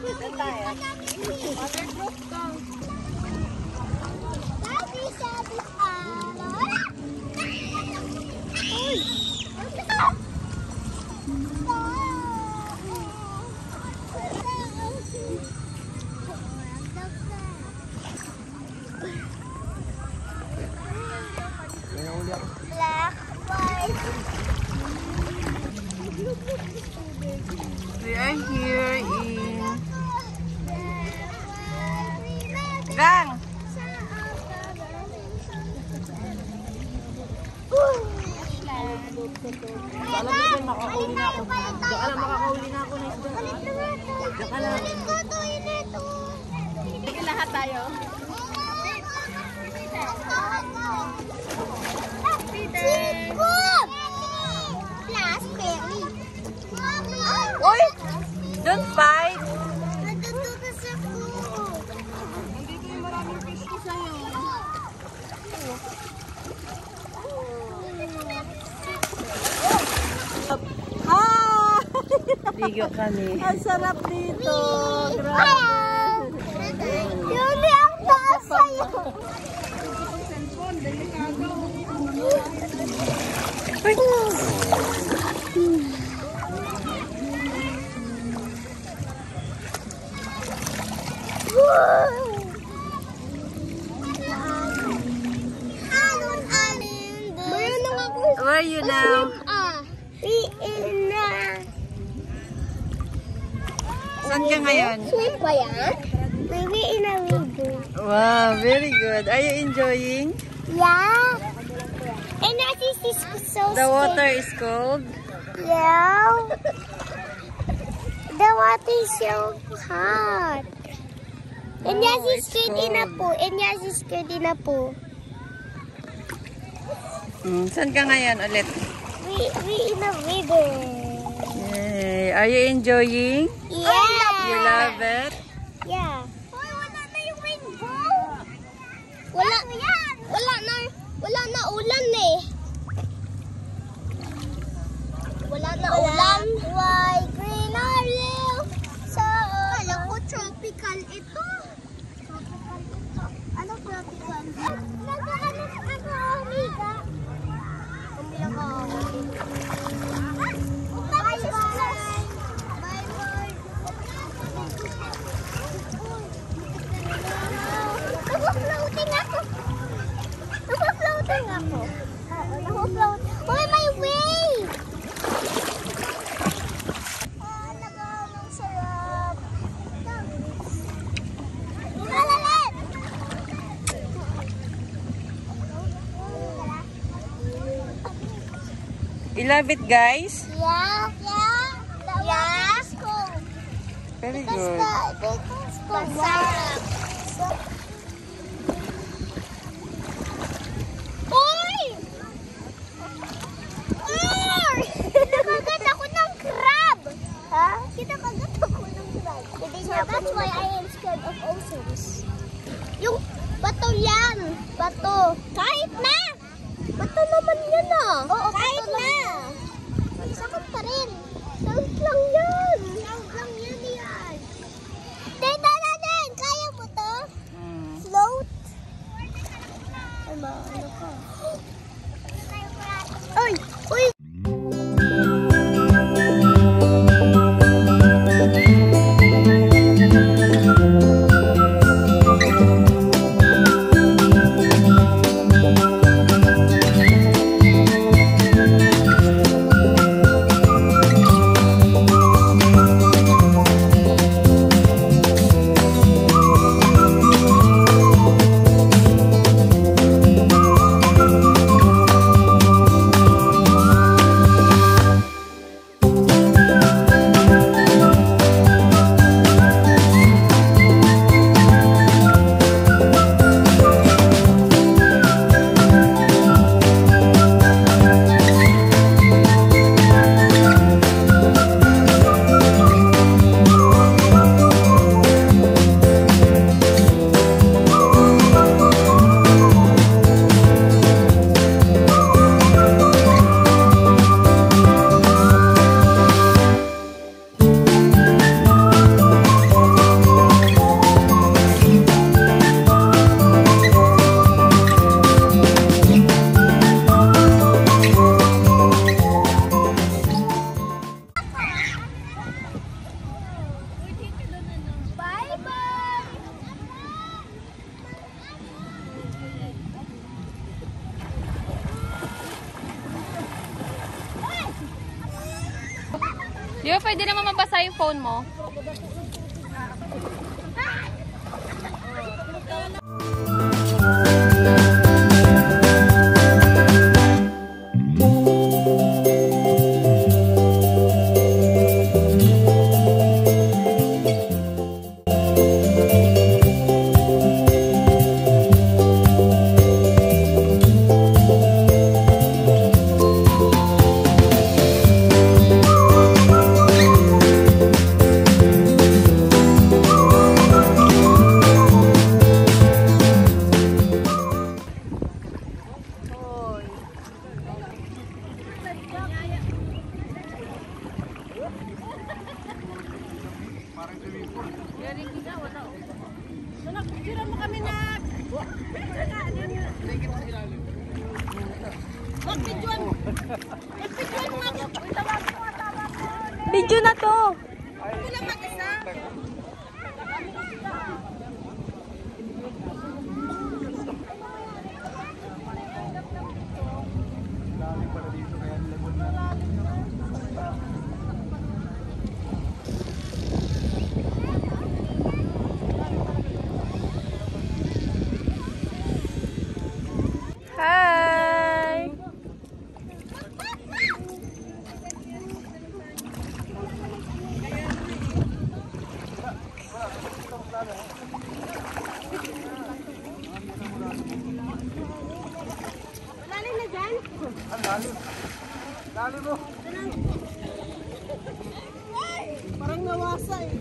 Waterproof to. Black, white. We are here in Gang. Alam mo din, makakauli na ako. Alam, makakauli na ako na isda. Diyan ka lang. Sige, lahat tayo. Uy! Don't fight! Nandito yung maraming fish ko sa'yo. Ligo kami. Ang sarap dito. Grabe. Yun ang taas sa'yo. Where are you now? Saan ka ngayon? Swim ba yan? Maybe in a river. Wow, very good. Are you enjoying? Yeah. And that is so The water is cold. Yeah. The water is so hot. And yes, it's good in a pool. And yes, it's good in a pool. Saan ka ngayon ulit? We in a river. Yay. Are you enjoying? Yeah. You love it? Yeah. Hoy, wala na yung rainbow. Wala na ulan eh. Wala na ulan. Why green are you? So, alam ko tropical ito. Tropical ito. Ano tropical? Nag-ano ako, amiga? Umilang ako. Nag-floating ako. Nag-float. Hoy, may wave! Nag-anong sarap. Malalit! You love it, guys? Yeah. The water is cold. Very good. Because the sarap. Kinakagat ako ng crab! Ha? Kinakagat ako ng crab. That's why I am scared of oceans. Yung bato yan! Bato! Kahit na! Bato naman yan ah! Oo, kahit na! Sakot pa rin! Sound lang yan! Sound lang yan! Tita natin! Kaya mo to? Float? Ano ka? Uy! Uy! Di ba pwede naman mabasa yung phone mo? Video na to. Hi. Malalim na dyan? Lalim mo. Parang nawasa eh.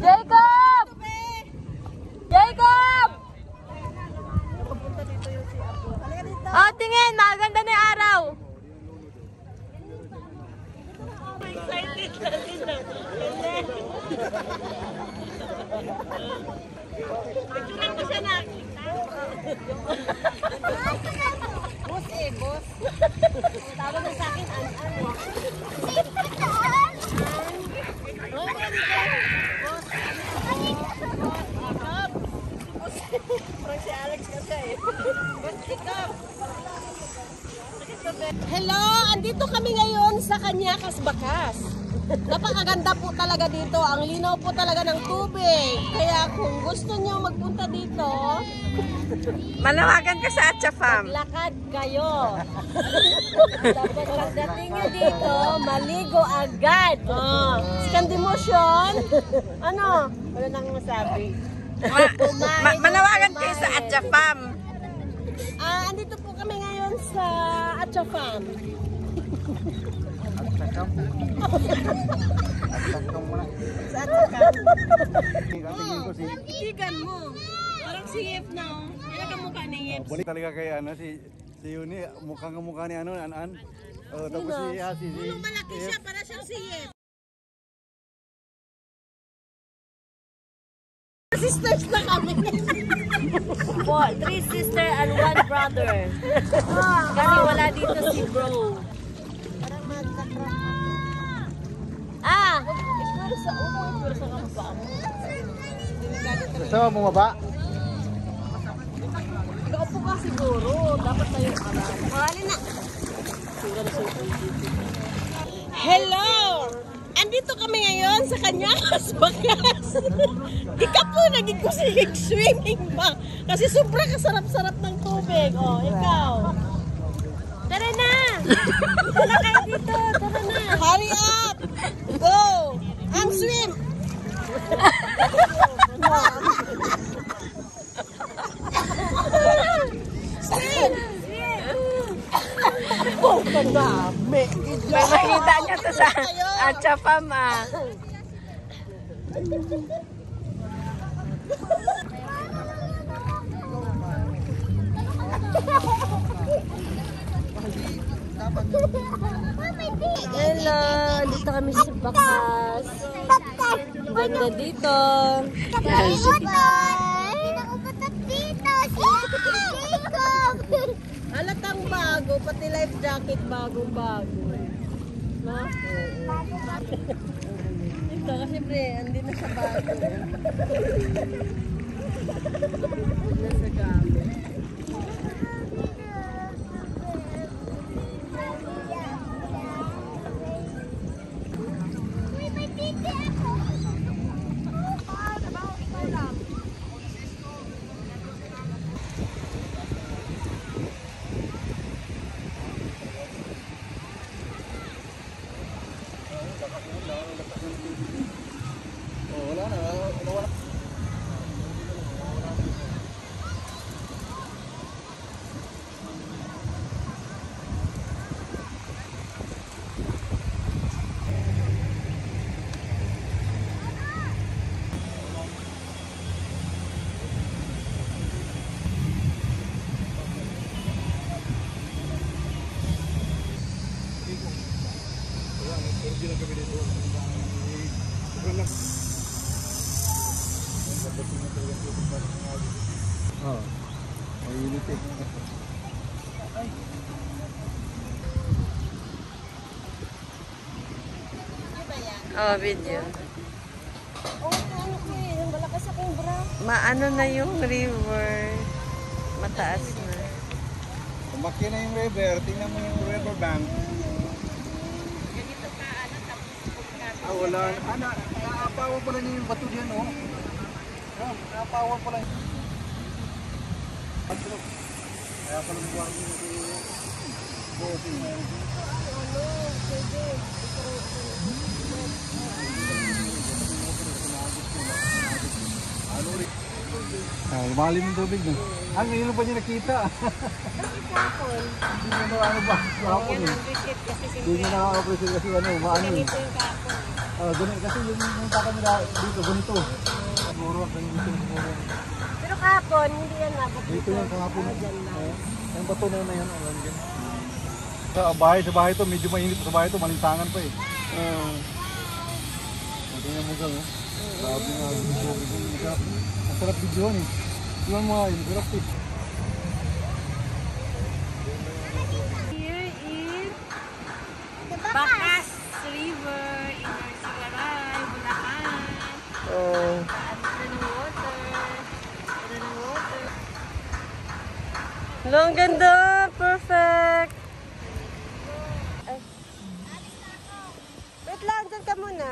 Jacob! Jacob! Oh, tingin! Maganda na yung araw! Excited na sila. Pagtunan ko siya na. Boss eh, boss. Tawag na sa akin, an-an. Hello! Andito kami ngayon sa Kanyakas Bakas. Napakaganda po talaga dito. Ang linaw po talaga ng tubig. Kaya kung gusto nyo magpunta dito, Manawagan ka sa Atcha Farm. lakad kayo. Dapat pagdating nyo dito, maligo agad. Scandimotion. Ano? Wala nang masabi. Manawagan kayo sa Atcha Farm. Andito po kami ngayon sa Atcha Farm. Sa Atcha Farm. Tigan mo. Parang si Yep na. Yan ang mukha ni Yep. Balik talaga kay ano si Yuni, mukhang kamukha ni ano, An-An. Tapos si Malaki siya, para siyang si Yep. Sisters na kami. 3 sister and 1 brother. Kasi wala dito si bro. Parang magkakra. Ito sa upo, ito sa kampa. Gusto mo bumaba? Ikaw po ka siguro. Dapat tayo alam. Wala na. Hello! Andito kami ngayon sa Kanyakas Bakas. Ikaw po naging swimming ba? Kasi sobrang kasarap-sarap ng tubig. Oh, ikaw. Tara na! Tara kayo dito. Tara na. Hurry up! Go! Ang swim! Swim! Oh, kadami! May makita niya to sa Atcha Farm Hello! Dito kami sa Bakas. Ganda dito. Halatang bago, pati life jacket bagong-bago. No? Ito kasi pre, hindi na siya bago. Uy, may titi ako. Oh, wala na. Wala. Oh, mainit eh. Oh, video. Oo, ano ko eh. Yung malakas akong bra. Maano na yung river. Mataas na. Kumaki na yung river, tingnan mo yung river bank. Ah, wala. Naapawan pala niya yung bato diyan, oh. Naapawan pala. Kaya pala buwan yung boating. Ah, lumalim yung tubig no. Ah, ngayon pa niya nakita. Hindi mo na ano ba? Kapon eh. Hindi niya nakaka-appreciate kasi ano, maano eh. Ganun kasi yung taka nila dito, ganito. Siguro, ganun gusto. Pero kahapon, hindi yan nabot. Dito yan kahapon. Yung bato na yan, alam din. Sa bahay to, medyo mainit sa bahay to, malintangan pa eh. Tingnan mo gang, grabe nga. Ang sarap videoan eh. Tingnan mo nga, yung sarap eh. Here is Bacas River in Arsilaray, Bulacan. Oh. Ano ng water. Ano ng water. Hello, ang ganda. Perfect. Ay. Wait lang, dyan ka muna.